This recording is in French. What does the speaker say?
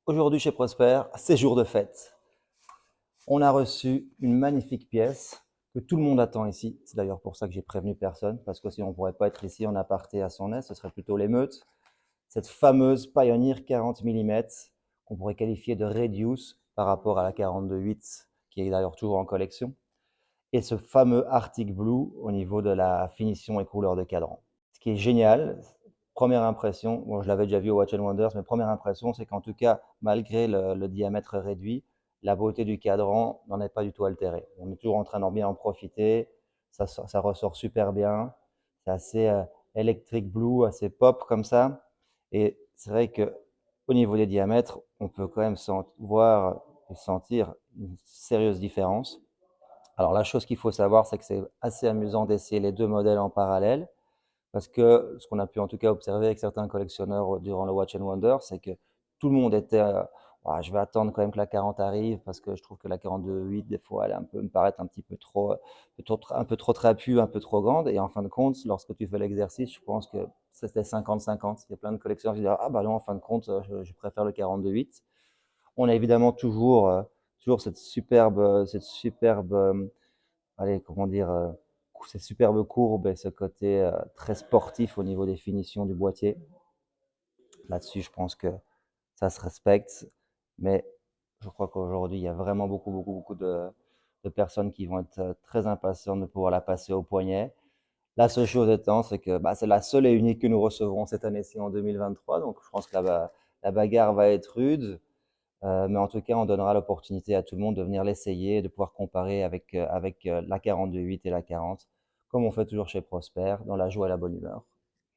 Aujourd'hui chez Prosper, c'est jour de fête. On a reçu une magnifique pièce que tout le monde attend ici. C'est d'ailleurs pour ça que j'ai prévenu personne, parce que si on ne pourrait pas être ici en aparté à son aise, ce serait plutôt l'émeute. Cette fameuse Pioneer 40 mm qu'on pourrait qualifier de Reduce par rapport à la 42.8 qui est d'ailleurs toujours en collection. Et ce fameux Arctic Blue au niveau de la finition et couleur de cadran. Ce qui est génial, première impression, bon, je l'avais déjà vu au Watch Wonders, mais première impression, c'est qu'en tout cas, malgré le diamètre réduit, la beauté du cadran n'en est pas du tout altérée. On est toujours en train d'en bien en profiter, ça ressort super bien, c'est assez electric blue, assez pop comme ça, et c'est vrai que au niveau des diamètres, on peut quand même voir et sentir une sérieuse différence. Alors la chose qu'il faut savoir, c'est que c'est assez amusant d'essayer les deux modèles en parallèle, parce que ce qu'on a pu en tout cas observer avec certains collectionneurs durant le Watch and Wonder, c'est que tout le monde était ah, je vais attendre quand même que la 40 arrive, parce que je trouve que la 42.8, des fois, elle est me paraît un petit peu un peu trop trapue, un peu trop grande. Et en fin de compte, lorsque tu fais l'exercice, je pense que c'était 50-50. Il y a plein de collectionneurs qui disent ah bah non, en fin de compte, je préfère le 42.8. On a évidemment toujours cette superbe allez, comment dire, ces superbes courbes et ce côté très sportif au niveau des finitions du boîtier. Là-dessus, je pense que ça se respecte, mais je crois qu'aujourd'hui, il y a vraiment beaucoup de personnes qui vont être très impatientes de pouvoir la passer au poignet. La seule chose étant, c'est que bah, c'est la seule et unique que nous recevrons cette année-ci en 2023, donc je pense que la bagarre va être rude. Mais en tout cas, on donnera l'opportunité à tout le monde de venir l'essayer, de pouvoir comparer avec la 42.8 et la 40, comme on fait toujours chez Prosper, dans la joie et la bonne humeur.